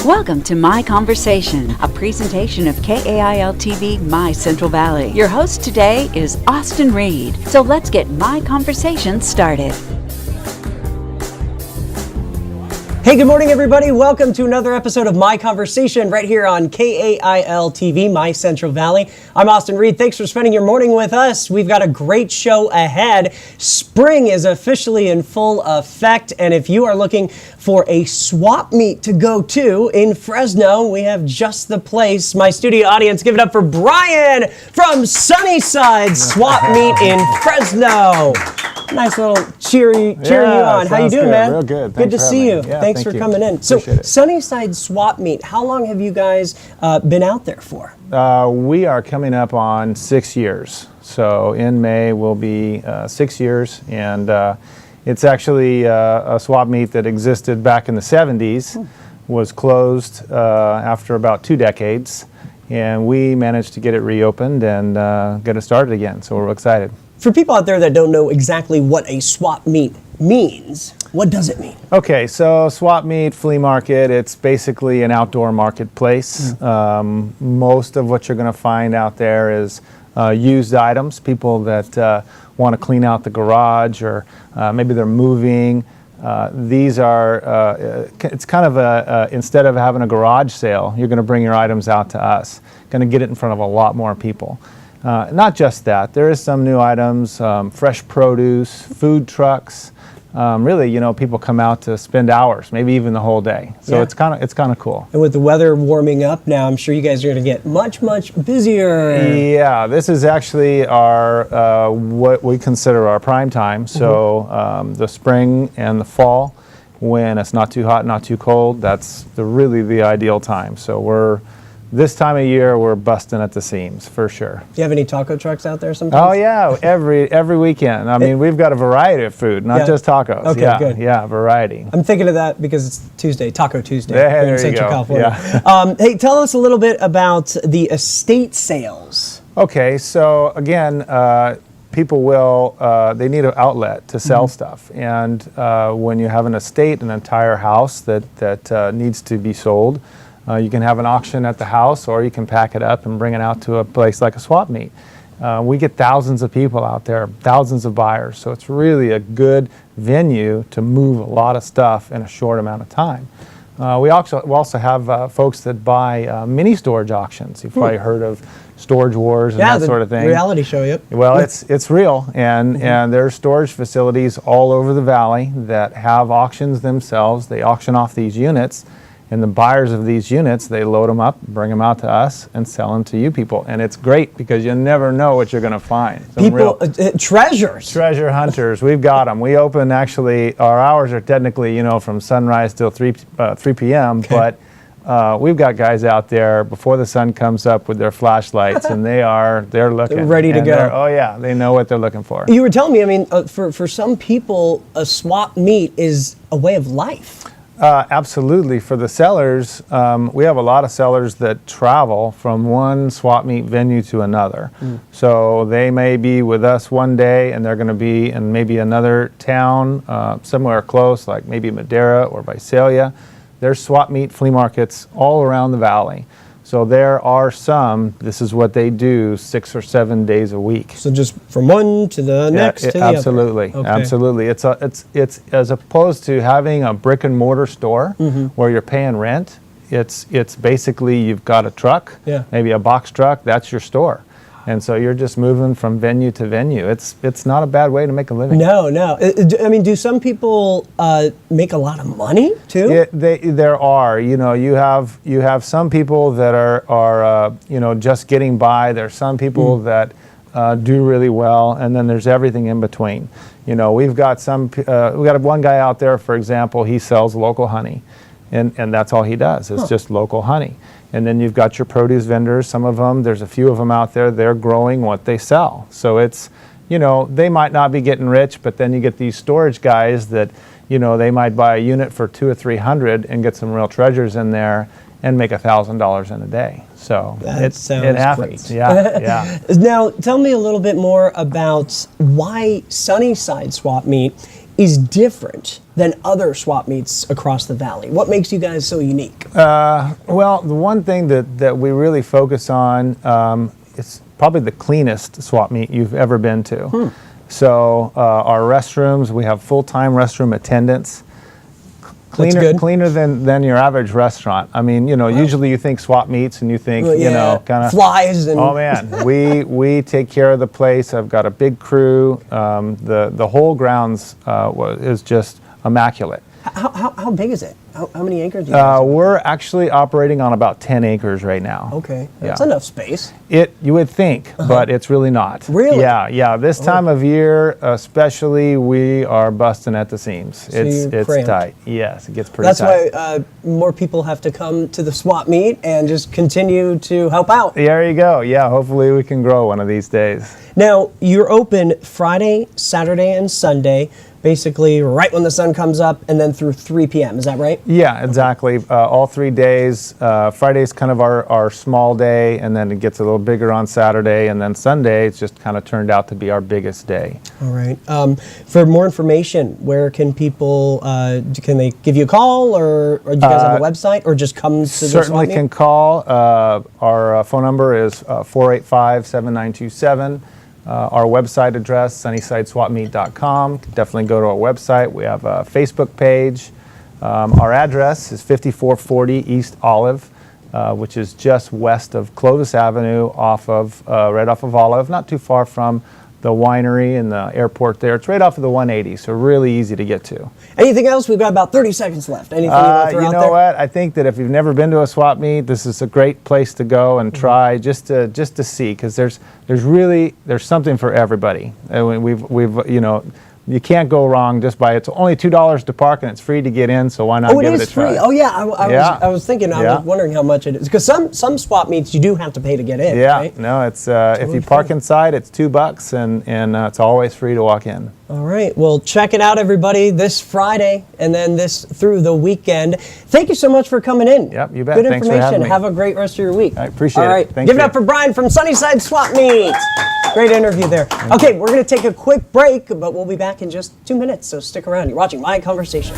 Welcome to My Conversation, a presentation of KAIL-TV My Central Valley. Your host today is Austin Reed. So let's get My Conversation started. Hey, good morning, everybody. Welcome to another episode of My Conversation right here on KAIL-TV, My Central Valley. I'm Austin Reed. Thanks for spending your morning with us. We've got a great show ahead. Spring is officially in full effect, and if you are looking for a swap meet to go to in Fresno, we have just the place. My studio audience, give it up for Bryan from Sunnyside Swap Meet in Fresno. Nice little cheering you on. How you doing, good. man? Real good. Good to see you. Yeah, Thanks for coming in. So, Sunnyside Swap Meet, how long have you guys been out there for? We are coming up on 6 years. So in May will be 6 years, and it's actually a swap meet that existed back in the 70s, was closed after about 2 decades, and we managed to get it reopened and get it started again. So we're excited. For people out there that don't know exactly what a swap meet means, what does it mean? Okay, so swap meet, flea market, it's basically an outdoor marketplace. Most of what you're going to find out there is used items, people that want to clean out the garage or maybe they're moving. These are, it's kind of instead of having a garage sale, you're going to bring your items out to us. Going to get it in front of a lot more people. Not just that, there is some new items, fresh produce, food trucks. Really, you know, people come out to spend hours, maybe even the whole day. So it's kind of cool. And with the weather warming up now, I'm sure you guys are going to get much busier. Yeah, this is actually our what we consider our prime time. So the spring and the fall, when it's not too hot, not too cold, that's really the ideal time. So this time of year, we're busting at the seams, for sure. Do you have any taco trucks out there sometimes? Oh, yeah, every weekend. I mean, we've got a variety of food, not just tacos. Okay, good. Yeah, variety. I'm thinking of that because it's Tuesday, Taco Tuesday there in Central you go. California. Yeah. Hey, tell us a little bit about the estate sales. Okay, so again, people they need an outlet to sell stuff. And when you have an estate, an entire house that needs to be sold, you can have an auction at the house, or you can pack it up and bring it out to a place like a swap meet. We get thousands of people out there, thousands of buyers, so it's really a good venue to move a lot of stuff in a short amount of time. We also have folks that buy mini storage auctions. You've probably heard of Storage Wars and that sort of thing. Reality show, yep. Well, it's real, and there's storage facilities all over the valley that have auctions themselves. They auction off these units. And the buyers of these units, they load them up, bring them out to us, and sell them to you people. And it's great because you never know what you're going to find. Treasures. Treasure hunters. We've got them. We open, actually, our hours are technically, from sunrise till 3 p.m., but we've got guys out there before the sun comes up with their flashlights, and they're looking. They're ready to go. Oh, yeah, they know what they're looking for. You were telling me, I mean, for some people, a swap meet is a way of life. Absolutely. For the sellers, we have a lot of sellers that travel from one swap meet venue to another. So they may be with us one day and they're going to be in maybe another town somewhere close, like maybe Madera or Visalia. There's swap meet flea markets all around the valley. So there are some, this is what they do 6 or 7 days a week. So just from one to the next to the other. Absolutely, absolutely. It's as opposed to having a brick and mortar store where you're paying rent. It's basically you've got a truck, maybe a box truck. That's your store. And so you're just moving from venue to venue. It's not a bad way to make a living. No. I mean, do some people make a lot of money too? There are. You have some people that are just getting by. There's some people that do really well, and then there's everything in between. We've got one guy out there, for example. He sells local honey, and that's all he does. It's just local honey. And then you've got your produce vendors. Some of them, there's a few of them out there, they're growing what they sell. So it's, they might not be getting rich, but then you get these storage guys that, they might buy a unit for $200 or $300 and get some real treasures in there and make $1,000 in a day. So it happens. Great. Yeah. Now, tell me a little bit more about why Sunnyside Swap Meet is different than other swap meets across the valley? What makes you guys so unique? Well, the one thing that we really focus on is probably the cleanest swap meet you've ever been to. So our restrooms, we have full-time restroom attendants. Cleaner than your average restaurant. I mean, usually you think swap meets and you think, kind of flies and. Oh man, we take care of the place. I've got a big crew. The whole grounds is just immaculate. How big is it? How many acres do you guys have? We're actually operating on about 10 acres right now. Okay, that's enough space. You would think, but it's really not. Really? Yeah. This time of year, especially, we are busting at the seams. So It's cramped. tight. Yes, it gets pretty tight. That's why more people have to come to the swap meet and just continue to help out. There you go. Yeah, hopefully we can grow one of these days. Now, you're open Friday, Saturday, and Sunday, basically right when the sun comes up, and then through 3 p.m. Is that right? Yeah, exactly. All 3 days. Friday's kind of our small day, and then it gets a little bigger on Saturday, and then Sunday it's just kind of turned out to be our biggest day. All right. For more information, where can people, can they give you a call, or do you guys have a website, or just come to the swap Certainly meet? can call. Our phone number is 485-7927. Our website address, sunnysideswapmeet.com. Definitely go to our website. We have a Facebook page. Our address is 5440 East Olive, which is just west of Clovis Avenue, right off of Olive, not too far from the winery and the airport there. It's right off of the 180, so really easy to get to. Anything else? We've got about 30 seconds left. Anything you want to throw out there? You know what? I think that if you've never been to a swap meet, this is a great place to go and try just to see, because there's something for everybody. And you can't go wrong just by it's only $2 to park and it's free to get in, so why not give it a try? Free. Oh yeah, I was thinking. I was wondering how much it is, because some swap meets you do have to pay to get in. Yeah, right? No, it's if you park inside, it's $2 and it's always free to walk in. All right, well, check it out, everybody, this Friday and then this through the weekend. Thank you so much for coming in. Yep, you bet. Good Thanks information. for having me. Have a great rest of your week. I appreciate it. All right, Thank give it you. up for Bryan from Sunnyside Swap Meet. Great interview there. Okay, we're going to take a quick break, but we'll be back in just 2 minutes, so stick around. You're watching My Conversation.